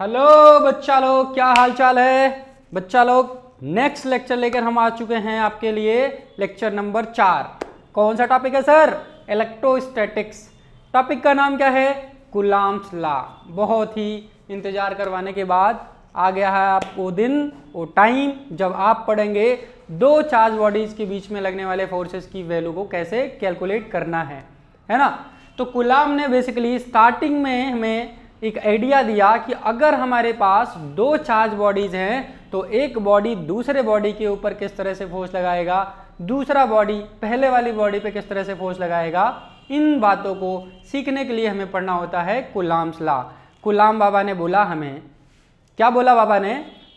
Hello बच्चा लोग, क्या हाल चाल है बच्चा लोग। नेक्स्ट लेक्चर लेकर हम आ चुके हैं आपके लिए, लेक्चर नंबर 4। कौन सा टॉपिक है सर? इलेक्ट्रोस्टैटिक्स। टॉपिक का नाम क्या है? Coulomb's law. बहुत ही इंतजार करवाने के बाद आ गया है आपको दिन वो टाइम जब आप पढ़ेंगे दो चार्ज बॉडीज के बीच में लगने वाले फोर्सेस की वैल्यू को कैसे कैलकुलेट करना है ना। तो कूलॉम ने बेसिकली स्टार्टिंग में हमें एक आइडिया दिया कि अगर हमारे पास दो चार्ज बॉडीज हैं तो एक बॉडी दूसरे बॉडी के ऊपर किस तरह से फोर्स लगाएगा, दूसरा बॉडी पहले वाली बॉडी पे किस तरह से फोर्स लगाएगा। इन बातों को सीखने के लिए हमें पढ़ना होता है कूलॉम्स लॉ। कूलॉम बाबा ने बोला, हमें क्या बोला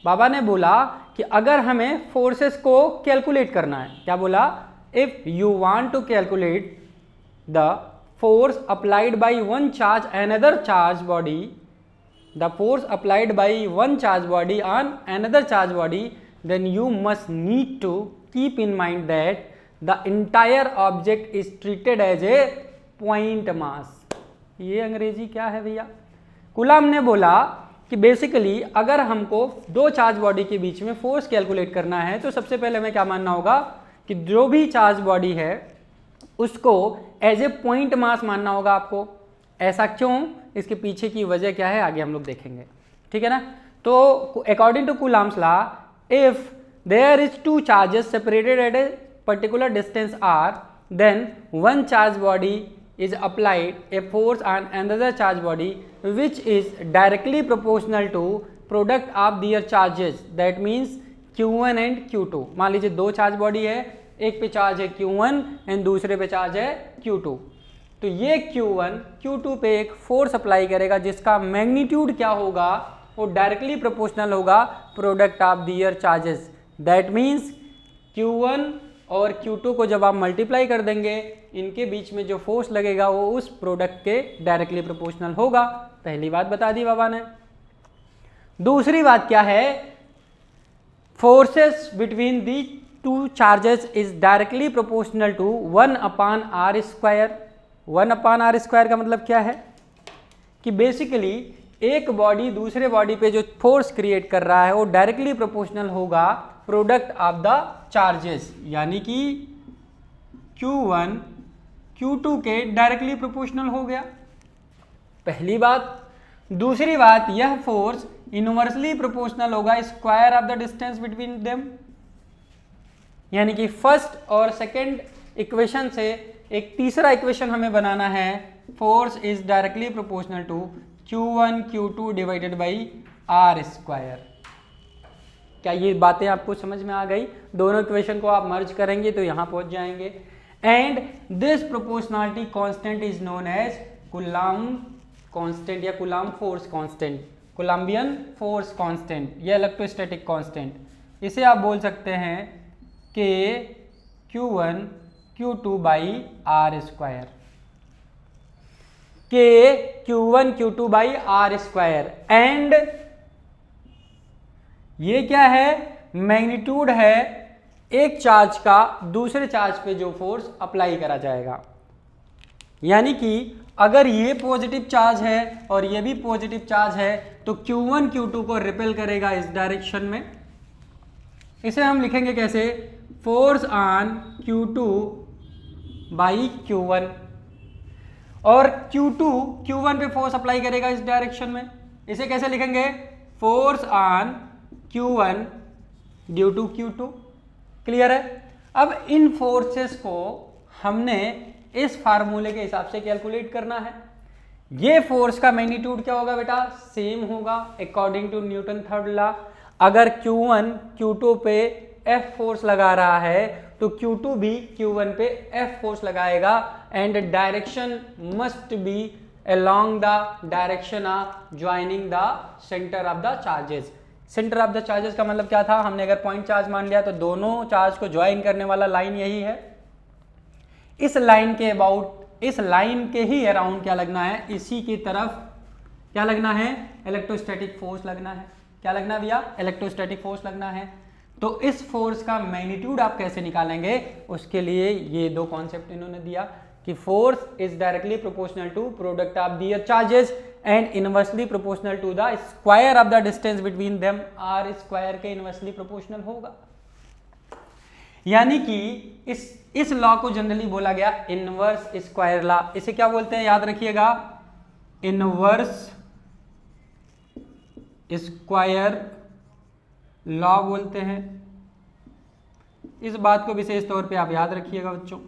बाबा ने बोला कि अगर हमें फोर्सेस को कैलकुलेट करना है, क्या बोला? If you want to calculate the force applied by one charge another charge body, the force applied by one charge body on another charge body, then you must need to keep in mind that the entire object is treated as a point mass। ये अंग्रेजी क्या है भैया? Coulomb ने बोला कि basically अगर हमको दो चार्ज बॉडी के बीच में फोर्स कैलकुलेट करना है तो सबसे पहले हमें क्या मानना होगा कि जो भी चार्ज बॉडी है उसको एज ए पॉइंट मास मानना होगा आपको। ऐसा क्यों? इसके पीछे की वजह क्या है आगे हम लोग देखेंगे, ठीक है ना। तो according to Coulomb's law, if there is two charges separated at a particular distance r, then one charge body is applied a force on another charge body which is directly proportional to product of their charges, that means Q1 and Q2। मान लीजिए दो charge body है, एक पे charge है Q1 and दूसरे पे charge है Q2। तो ये Q1 Q2 पे एक फोर्स अप्लाई करेगा जिसका मैग्नीट्यूड क्या होगा? वो डायरेक्टली प्रोपोर्शनल होगा product of their charges. That means Q1 और Q2 को जब आप मल्टीप्लाई कर देंगे, इनके बीच में जो फोर्स लगेगा वो उस प्रोडक्ट के डायरेक्टली प्रोपोर्शनल होगा। पहली बात बता दी बाबा ने। दूसरी बात क्या है? Forces between the two charges is directly proportional to 1/r²। 1/r² का मतलब क्या है कि बेसिकली एक बॉडी दूसरे बॉडी पे जो फोर्स क्रिएट कर रहा है वो डायरेक्टली प्रोपोर्शनल होगा प्रोडक्ट ऑफ द चार्जेस, यानी कि Q1 Q2 के डायरेक्टली प्रोपोर्शनल हो गया, पहली बात। दूसरी बात, यह फोर्स इनवर्सली प्रोपोर्शनल होगा square of the distance between them, यानी कि फर्स्ट और सेकंड इक्वेशन से एक तीसरा इक्वेशन हमें बनाना है। Force is directly proportional to Q1 Q2 divided by r²। क्या ये बातें आपको समझ में आ गई? दोनों इक्वेशन को आप मर्ज करेंगे तो यहां पहुंच जाएंगे। And this proportionality constant is known as Coulomb constant या Coulomb force constant, Coulombian force constant या इलेक्ट्रोस्टैटिक कांस्टेंट। इसे आप बोल सकते हैं कि Q1 Q2 बाई r², के Q1 Q2 by r²। And ये क्या है? मैग्नीट्यूड है एक चार्ज का दूसरे चार्ज पे जो फोर्स अप्लाई करा जाएगा, यानी कि अगर ये पॉजिटिव चार्ज है और ये भी पॉजिटिव चार्ज है तो Q1 Q2 को रिपेल करेगा इस डायरेक्शन में। इसे हम लिखेंगे कैसे? Force on Q2 by Q1, और Q2 Q1 पे फोर्स अप्लाई करेगा इस डायरेक्शन में। इसे कैसे लिखेंगे? Force on Q1 due to Q2। Clear है? अब इन फोर्सेस को हमने इस फार्मूले के हिसाब से कैलकुलेट करना है। ये फोर्स का मैग्नीट्यूड क्या होगा बेटा? सेम होगा according to Newton third law. अगर Q1 Q2 पे F फोर्स लगा रहा है तो Q2 भी Q1 पे F फोर्स लगाएगा and direction must be along the direction of joining the center of the charges। Centre of the charges का मतलब क्या था? हमने अगर पॉइंट चार्ज मान लिया तो दोनों चार्ज को ज्वाइन करने वाला लाइन यही है। इस लाइन के अबाउट, इस लाइन के ही अराउंड क्या लगना है? इसी की तरफ क्या लगना है? इलेक्ट्रोस्टैटिक फोर्स लगना है। क्या लगना है भैया? इलेक्ट्रोस्टैटिक फोर्स लगना है। तो इस फोर्स का मैग्नीट्यूड आप कैसे निकालेंगे? उसके लिए ये दो कॉन्सेप्ट इन्होंने दिया कि force is directly proportional to product of their charges and inversely proportional to the square of the distance between them, r square के इनवर्सली प्रोपोर्शनल होगा। यानी कि इस लॉ को जनरली बोला गया इनवर्स स्क्वायर लॉ। इसे क्या बोलते हैं, याद रखिएगा, इनवर्स स्क्वायर लॉ बोलते हैं। इस बात को विशेष तौर पे आप याद रखिएगा बच्चों।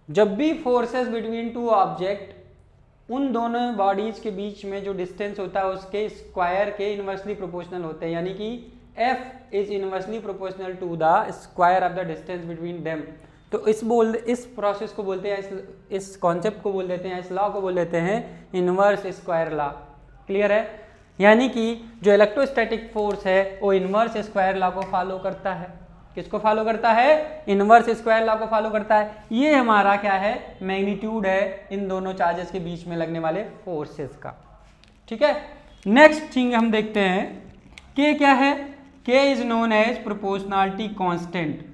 जब भी फोर्सेस बिटवीन टू ऑब्जेक्ट, उन दोनों बॉडीज के बीच में जो डिस्टेंस होता है उसके स्क्वायर के इनवर्सली प्रोपोर्शनल होते हैं, यानी कि F is inversely proportional to the square of the distance between them. तो इस प्रोसेस को बोलते हैं, इस कॉन्सेप्ट को बोल देते हैं, इस लॉ को बोल देते हैं इनवर्स स्क्वायर लॉ। क्लियर है? यानी कि जो इलेक्ट्रोस्टैटिक फोर्स है वो इनवर्स स्क्वायर लॉ को फॉलो करता है। किसको फॉलो करता है? इनवर्स स्क्वायर लॉ को फॉलो करता है। ये हमारा क्या है, मैग्नीट्यूड है इन दोनों चार्जेस के बीच में लगने वाले फोर्सेस का। ठीक है, नेक्स्ट थिंग हम देखते हैं, के क्या है? K is known as proportionality constant.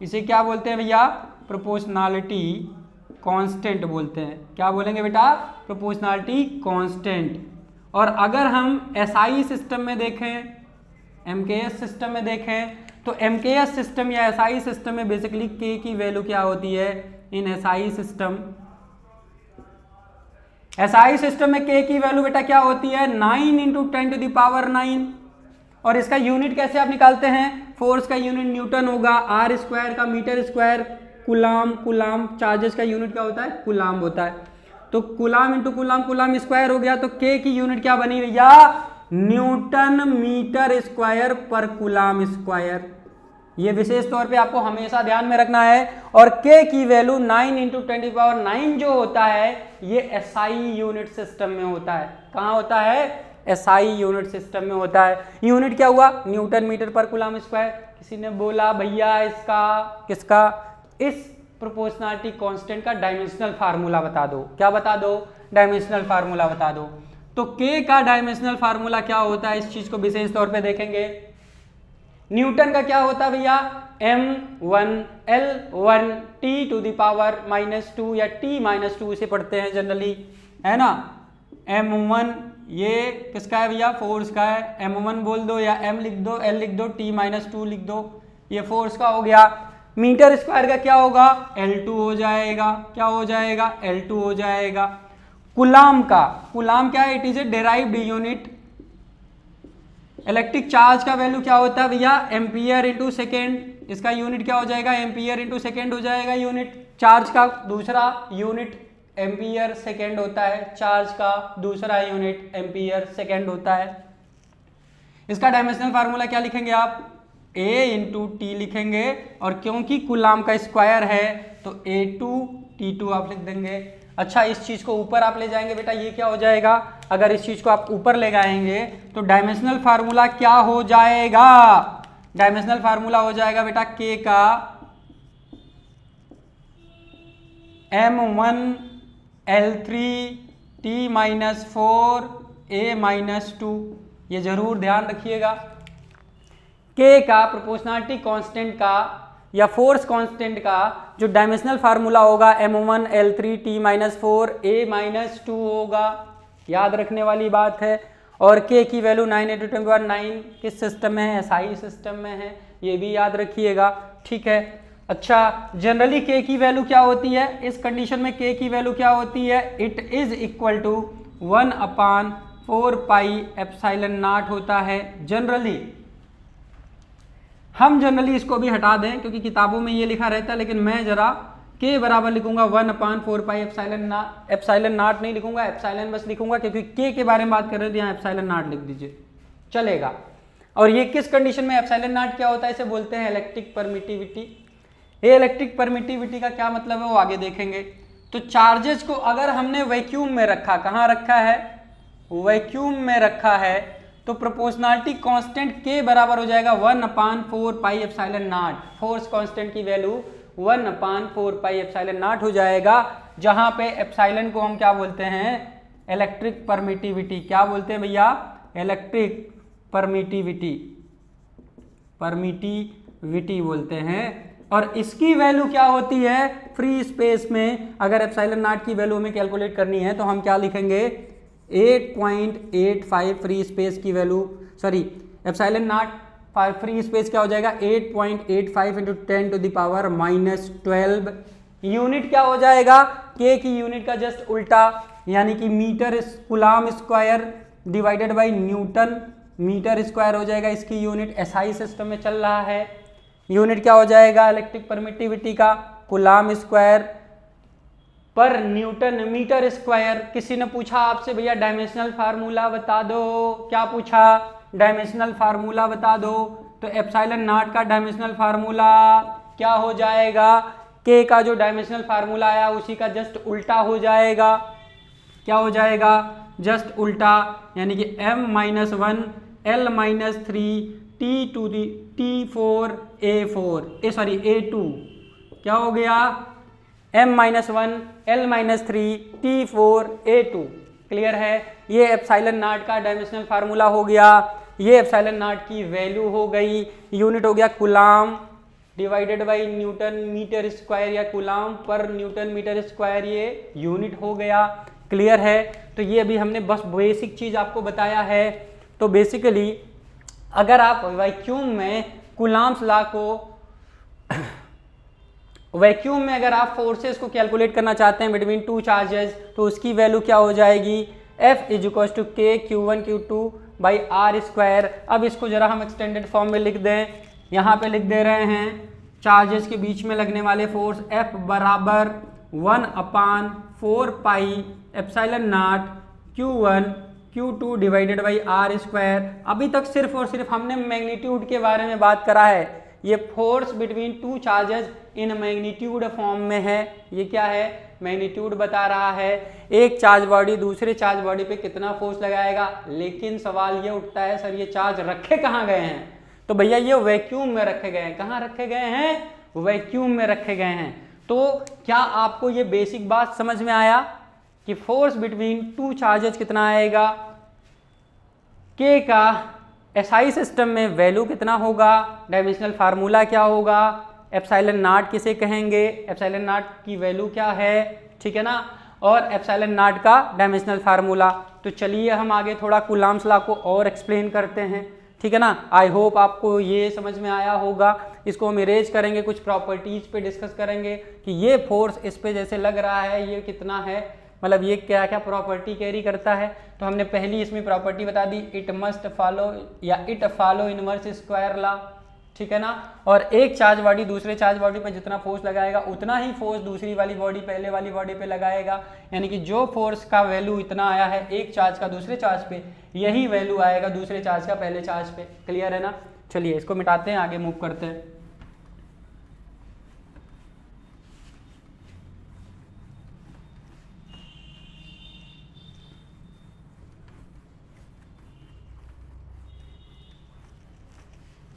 इसे क्या बोलते हैं भैया? प्रोपोर्शनैलिटी कांस्टेंट बोलते हैं। क्या बोलेंगे बेटा? Proportionality constant. और अगर हम एसआई सिस्टम में देखें, एमकेएस सिस्टम में देखें, तो एमकेएस सिस्टम या एसआई सिस्टम में बेसिकली के की वैल्यू क्या होती है? In SI system, SI system में के की वैल्यू बेटा क्या होती है? 9 इंटू 10 टू द पावर 9। और इसका यूनिट कैसे आप निकालते हैं? फोर्स का यूनिट न्यूटन होगा, आर स्क्वायर का metre square, coulomb, coulomb charges का यूनिट क्या होता है? कुलाम होता है। तो कुलाम इंटू कुलाम, कुलाम स्क्वायर हो गया। तो के की यूनिट क्या बनी भैया? न्यूटन मीटर स्क्वायर पर कुलाम स्क्वायर। ये विशेष तौर पे आपको हमेशा ध्यान में रखना है। और के की वैल्यू 9 इंटू 10⁹ जो होता है ये एसआई यूनिट सिस्टम में होता है। कहाँ होता है? एसआई यूनिट सिस्टम में होता है। यूनिट क्या हुआ? न्यूटन मीटर पर कुलाम स्क्वायर। किसी ने बोला भैया इसका, किसका? इस प्रोपोर्शनैलिटी कांस्टेंट का डायमेंशनल फार्मूला बता दो। क्या बता दो? डायमेंशनल फार्मूला बता दो। तो के का डायमेंशनल फार्मूला क्या होता है, इस चीज को विशेष तौर पे देखेंगे। न्यूटन का क्या होता है भैया? m1l1 t to the power -2 या t-2 से पढ़ते हैं जनरली, है ना। m1 ये किसका है भैया? फोर्स का है। m1 बोल दो या m लिख दो, l लिख दो, t-2 लिख दो, ये फोर्स का हो गया। मीटर स्क्वायर का क्या होगा? L2 हो जाएगा। क्या हो जाएगा? L2 हो जाएगा। कुलाम का, कुलाम क्या है? It is a derived unit. Electric charge का वैल्यू क्या होता है भैया? Ampere into second. इसका यूनिट क्या हो जाएगा? एम्पियर इंटू सेकेंड हो जाएगा यूनिट। चार्ज का दूसरा यूनिट एम्पियर सेकेंड होता है, चार्ज का दूसरा यूनिट एम्पियर सेकेंड होता है। इसका डायमेंशनल फार्मूला क्या लिखेंगे आप? A इंटू टी लिखेंगे। और क्योंकि कुलाम का स्क्वायर है तो A2 T2 आप लिख देंगे। अच्छा, इस चीज को ऊपर आप ले जाएंगे बेटा, ये क्या हो जाएगा? अगर इस चीज को आप ऊपर ले जाएंगे तो डायमेंशनल फार्मूला क्या हो जाएगा? डायमेंशनल फार्मूला हो जाएगा बेटा के का m1l3 t-4 a-2। ये जरूर ध्यान रखिएगा। के का प्रोपोर्शनैलिटी कांस्टेंट का या फोर्स कांस्टेंट का जो डायमेंशनल फार्मूला होगा m1l3 t-4 a-2 होगा। याद रखने वाली बात है। और के की वैल्यू 9 × 10⁹ किस सिस्टम में है? एसआई सिस्टम में है, ये भी याद रखिएगा। ठीक है। अच्छा, जनरली के की वैल्यू क्या होती है? इस कंडीशन में के की वैल्यू क्या होती है? इट इज इक्वल टू 1/4πε0 होता है जनरली। हम जनरली इसको भी हटा दें क्योंकि किताबों में ये लिखा रहता है, लेकिन मैं जरा के बराबर लिखूंगा 1/4πε0 नहीं लिखूंगा, एप्सिलॉन बस लिखूंगा, क्योंकि के बारे में बात कर रहे थे, यहाँ एप्सिलॉन लिख दीजिए चलेगा। और ये किस कंडीशन में एप्सिलॉन क्या होता है? इसे बोलते हैं इलेक्ट्रिक परमिटिविटी। ये इलेक्ट्रिक परमिटिविटी का क्या मतलब है वो आगे देखेंगे। तो चार्जेस को अगर हमने वैक्यूम में रखा, कहाँ रखा है? वैक्यूम में रखा है, तो प्रोपोर्शनैलिटी कांस्टेंट के बराबर हो जाएगा 1/4πε0। फोर्स कांस्टेंट की वैल्यू 1/4πε0 हो जाएगा, जहां पे एप्सिलॉन को हम क्या बोलते हैं? Electric permittivity. क्या बोलते हैं भैया? इलेक्ट्रिक परमिटिविटी, परमिटिविटी बोलते हैं और इसकी वैल्यू क्या होती है फ्री स्पेस में। अगर एप्सिलॉन नॉट की वैल्यू हमें कैलकुलेट करनी है तो हम क्या लिखेंगे 8.85 फ्री स्पेस की value, sorry epsilon naught free space क्या हो जाएगा 8.85 into 10 to the power -12। Unit क्या हो जाएगा के की यूनिट का जस्ट उल्टा, यानी कि metre coulomb square divided by newton metre square हो जाएगा इसकी यूनिट। एसआई सिस्टम में चल रहा है, यूनिट क्या हो जाएगा इलेक्ट्रिक परमिटिविटी का कूलाम स्क्वायर पर न्यूटन मीटर स्क्वायर। किसी ने पूछा आपसे भैया डायमेंशनल फार्मूला बता दो, क्या पूछा डायमेंशनल फार्मूला बता दो, तो एप्सिलॉन नॉट का डायमेंशनल फार्मूला क्या हो जाएगा के का जो डायमेंशनल फार्मूला आया उसी का जस्ट उल्टा हो जाएगा। क्या हो जाएगा जस्ट उल्टा, यानी कि m-1 L-3 T4 A2 क्या हो गया m-1 L-3 T4 A2। Clear है, ये एप्सिलॉन नॉट का डायमेंशनल फार्मूला हो गया, ये एप्सिलॉन नॉट की वैल्यू हो गई, यूनिट हो गया coulomb divided by newton metre square या कूलाम पर न्यूटन मीटर स्क्वायर, ये यूनिट हो गया। क्लियर है, तो ये अभी हमने बस बेसिक चीज आपको बताया है। तो बेसिकली अगर आप वैक्यूम में कूलाम्स लॉ को वैक्यूम में अगर आप फोर्सेस को कैलकुलेट करना चाहते हैं बिटवीन टू चार्जेस तो उसकी वैल्यू क्या हो जाएगी F = K Q1 Q2 by R square. अब इसको जरा हम एक्सटेंडेड फॉर्म में लिख दें, यहाँ पे लिख दे रहे हैं चार्जेस के बीच में लगने वाले फोर्स F बराबर 1/4 pi epsilon not Q1 Q2 divided by R square. अभी तक सिर्फ और सिर्फ हमने मैग्नीट्यूड के बारे में बात करा है, ये force between two charges in magnitude form में है। ये क्या है मैग्नीट्यूड बता रहा है, एक चार्ज बॉडी दूसरे चार्ज बॉडी पे कितना फोर्स लगाएगा। लेकिन सवाल ये उठता है सर ये चार्ज रखे कहाँ गए हैं, तो भैया ये वैक्यूम में रखे गए हैं। कहाँ रखे गए हैं, वैक्यूम में रखे गए हैं। तो क्या आपको ये बेसिक बात समझ में आया कि फोर्स बिटवीन टू चार्जेस कितना आएगा, के का एसआई सिस्टम में वैल्यू कितना होगा, डायमेंशनल फार्मूला क्या होगा, एप्सिलॉन नॉट किसे कहेंगे, एप्सिलॉन नॉट की वैल्यू क्या है, ठीक है ना, और एप्सिलॉन नॉट का डायमेंशनल फार्मूला। तो चलिए हम आगे थोड़ा कूलाम्स लॉ को और एक्सप्लेन करते हैं, ठीक है ना। आई होप आपको ये समझ में आया होगा। इसको हम इरेज करेंगे, कुछ प्रॉपर्टीज पे डिस्कस करेंगे कि ये फोर्स इस पे जैसे लग रहा है ये कितना है, मतलब ये क्या क्या प्रॉपर्टी कैरी करता है। तो हमने पहली इसमें प्रॉपर्टी बता दी इट मस्ट फॉलो या it follow inverse square law, ठीक है ना। और एक चार्ज बॉडी दूसरे चार्ज बॉडी पे जितना फोर्स लगाएगा उतना ही फोर्स दूसरी वाली बॉडी पहले वाली बॉडी पे लगाएगा, यानी कि जो फोर्स का वैल्यू इतना आया है एक चार्ज का दूसरे चार्ज पे, यही वैल्यू आएगा दूसरे चार्ज का पहले चार्ज पे। क्लियर है ना। चलिए इसको मिटाते हैं, आगे मूव करते हैं।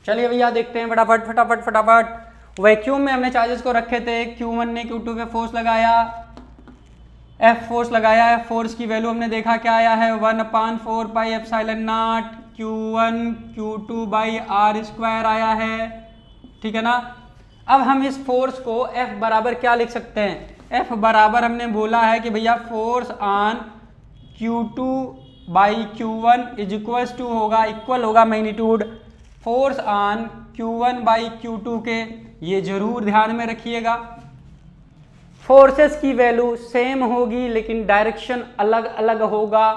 चलिए भैया देखते हैं फटाफट फटाफट फटाफट। वैक्यूम में हमने चार्जेस को रखे थे, Q1 ने Q2 पे फोर्स लगाया, F फोर्स लगाया है, फोर्स की वैल्यू हमने देखा क्या आया है 1/4 pi epsilon not Q1 Q2 by R square आया है, ठीक है ना। अब हम इस फोर्स को F बराबर क्या लिख सकते हैं, F बराबर हमने बोला है कि भैया force on Q2 by Q1 is equal होगा magnitude force on Q1 by Q2 के। ये जरूर ध्यान में रखिएगा, फोर्सेस की वैल्यू सेम होगी लेकिन डायरेक्शन अलग अलग होगा।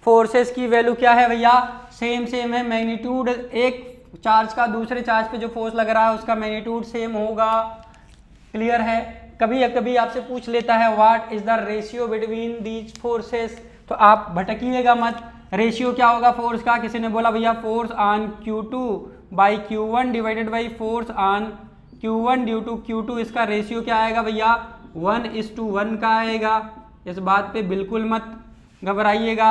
फोर्सेस की वैल्यू क्या है भैया, सेम है, मैग्नीट्यूड एक चार्ज का दूसरे चार्ज पे जो फोर्स लग रहा है उसका मैग्नीट्यूड सेम होगा। क्लियर है। कभी कभी आपसे पूछ लेता है what is the ratio between these forces, तो आप भटकिएगा मत। रेशियो क्या होगा फोर्स का, किसी ने बोला भैया force on Q2 by Q1 divided by force on Q1 due to Q2, इसका रेशियो क्या आएगा भैया 1:1 का आएगा। इस बात पे बिल्कुल मत घबराइएगा।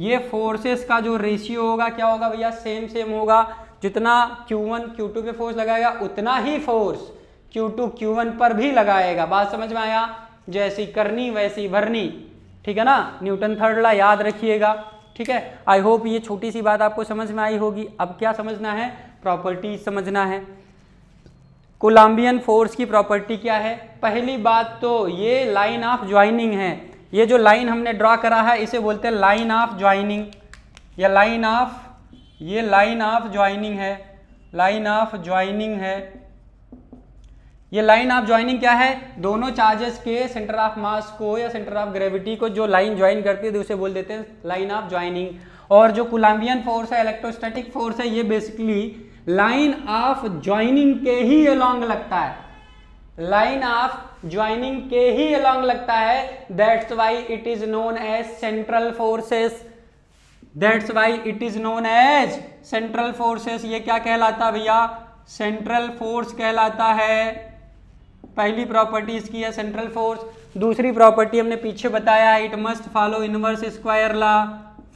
ये फोर्सेस का जो रेशियो होगा क्या होगा भैया, सेम होगा। जितना Q1 Q2 पे फोर्स लगाएगा उतना ही फोर्स Q2 Q1 पर भी लगाएगा। बात समझ में आया, जैसी करनी वैसी भरनी, ठीक है ना। न्यूटन थर्ड लॉ याद रखिएगा, ठीक है। आई होप ये छोटी सी बात आपको समझ में आई होगी। अब क्या समझना है, प्रॉपर्टीज समझना है। कोलम्बियन फोर्स की प्रॉपर्टी क्या है? पहली बात तो ये लाइन ऑफ ज्वाइनिंग है। ये जो लाइन हमने ड्रॉ करा है इसे बोलते हैं लाइन ऑफ ज्वाइनिंग, या लाइन ऑफ ज्वाइनिंग है, लाइन ऑफ ज्वाइनिंग है। ये लाइन ऑफ ज्वाइनिंग क्या है? दोनों चार्जेस के सेंटर ऑफ मास को या सेंटर ऑफ ग्रेविटी को जो लाइन ज्वाइन करती है तो उसे बोल देते हैं लाइन ऑफ ज्वाइनिंग। और जो कोलम्बियन फोर्स है, इलेक्ट्रोस्टैटिक फोर्स है, ये बेसिकली लाइन ऑफ ज्वाइनिंग के ही अलोंग लगता है, लाइन ऑफ ज्वाइनिंग के ही अलोंग लगता है। That's why it is known as central forces, that's why it is known as central forces. ये क्या कहलाता है भैया? सेंट्रल फोर्स कहलाता है। पहली प्रॉपर्टी इसकी है सेंट्रल फोर्स। दूसरी प्रॉपर्टी हमने पीछे बताया है, it must follow inverse square law,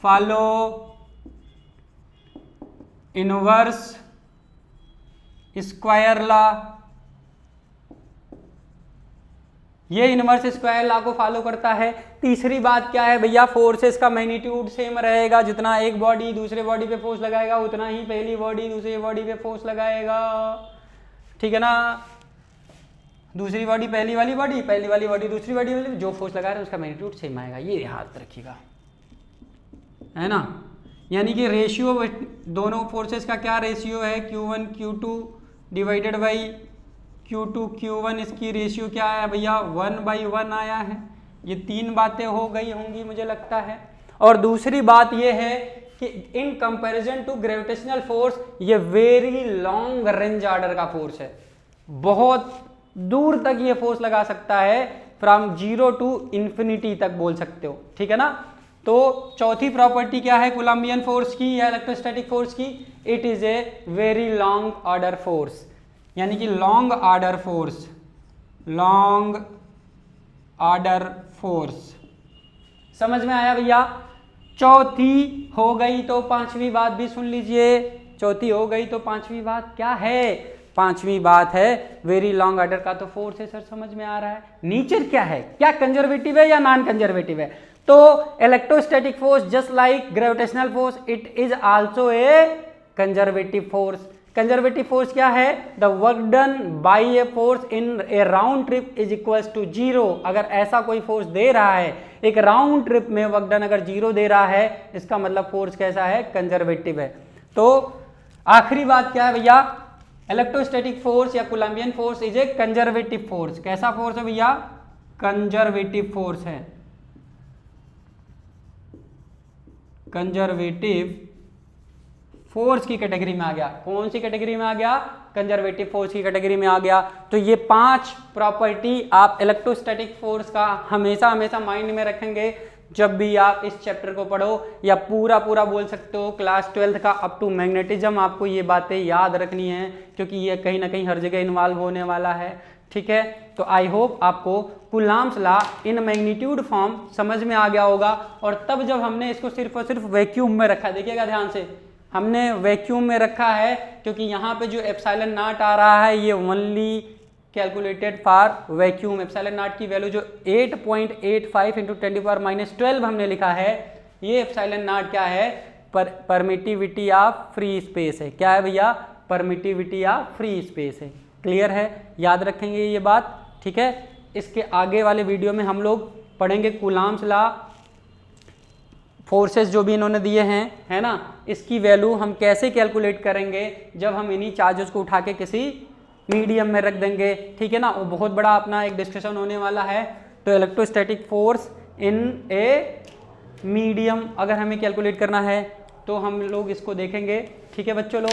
follow inverse square law. ये इनवर्स स्क्वायर लॉ को फॉलो करता है। तीसरी बात क्या है भैया? फोर्सेस का मैग्नीट्यूड सेम रहेगा, जितना एक बॉडी दूसरे बॉडी पे फोर्स लगाएगा उतना ही पहली बॉडी दूसरी बॉडी पे फोर्स लगाएगा, ठीक है ना? दूसरी बॉडी पहली वाली बॉडी, पहली वाली बॉडी दूसरी बॉडी वाली, जो फोर्स लगा रहे हैं उसका मैग्नीट्यूड सेम आएगा। ये याद रखिएगा, है ना? यानी कि रेशियो दोनों फोर्सेस का क्या रेशियो है? Q1 Q2 divided by Q2 Q1, इसकी रेशियो क्या है भैया? 1/1 आया है। ये तीन बातें हो गई होंगी मुझे लगता है। और दूसरी बात ये है कि in comparison to gravitational force ये वेरी लॉन्ग रेंज ऑर्डर का फोर्स है, बहुत दूर तक ये फोर्स लगा सकता है, फ्रॉम 0 टू इंफिनिटी तक बोल सकते हो, ठीक है ना? तो चौथी प्रॉपर्टी क्या है कोलम्बियन फोर्स की या इलेक्ट्रोस्टैटिक फोर्स की? It is a very long order force, यानी कि long order force, long order force. समझ में आया भैया? चौथी हो गई तो पांचवी बात भी सुन लीजिए। चौथी हो गई तो पांचवी बात क्या है? पांचवी बात है वेरी लॉन्ग ऑर्डर का तो फोर्स है सर, समझ में आ रहा है। नेचर क्या है? क्या कंजर्वेटिव है या नॉन कंजर्वेटिव है? तो electrostatic force just like gravitational force it is also a conservative force. Conservative force क्या है? The work done by a force in a round trip is equals to 0। अगर ऐसा कोई फोर्स दे रहा है, एक राउंड ट्रिप में वर्क डन अगर 0 दे रहा है, इसका मतलब फोर्स कैसा है? कंजर्वेटिव है। तो आखिरी बात क्या है भैया? इलेक्ट्रोस्टैटिक फोर्स या Columbian force is a conservative force. कैसा फोर्स है भैया? कंजर्वेटिव फोर्स है, कंजर्वेटिव फोर्स की कैटेगरी में आ गया। कौन सी कैटेगरी में आ गया? कंजर्वेटिव फोर्स की कैटेगरी में आ गया। तो ये 5 प्रॉपर्टी आप इलेक्ट्रोस्टैटिक फोर्स का हमेशा हमेशा माइंड में रखेंगे जब भी आप इस चैप्टर को पढ़ो, या पूरा बोल सकते हो क्लास 12th का अप टू मैग्नेटिज्म आपको ये बातें याद रखनी है, क्योंकि ये कहीं ना कहीं हर जगह इन्वॉल्व होने वाला है, ठीक है? तो आई होप आपको Coulomb's law in magnitude form समझ में आ गया होगा। और तब जब हमने इसको सिर्फ और सिर्फ वैक्यूम में रखा, देखिएगा ध्यान से, हमने वैक्यूम में रखा है क्योंकि यहाँ पे जो एप्सिलॉन नॉट आ रहा है ये only calculated for vacuum. Epsilon naught की वैल्यू जो 8.85 × 10⁻12 हमने लिखा है, ये एप्सिलॉन नॉट क्या है? परमिटिविटी ऑफ फ्री स्पेस है। क्या है भैया? परमिटिविटी ऑफ फ्री स्पेस है। क्लियर है? याद रखेंगे ये बात, ठीक है? इसके आगे वाले वीडियो में हम लोग पढ़ेंगे कूलम्ब्स लॉ, फोर्सेस जो भी इन्होंने दिए हैं, है ना, इसकी वैल्यू हम कैसे कैलकुलेट करेंगे जब हम इन्हीं चार्जेस को उठा के किसी मीडियम में रख देंगे, ठीक है ना? वो बहुत बड़ा अपना एक डिस्कशन होने वाला है। तो electrostatic force in a medium अगर हमें कैलकुलेट करना है तो हम लोग इसको देखेंगे, ठीक है बच्चों लोग?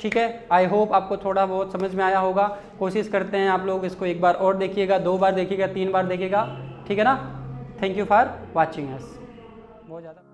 ठीक है, आई होप आपको थोड़ा बहुत समझ में आया होगा। कोशिश करते हैं आप लोग इसको एक बार और देखिएगा, 2 बार देखिएगा, 3 बार देखिएगा, ठीक है ना? Thank you for watching us. बहुत ज़्यादा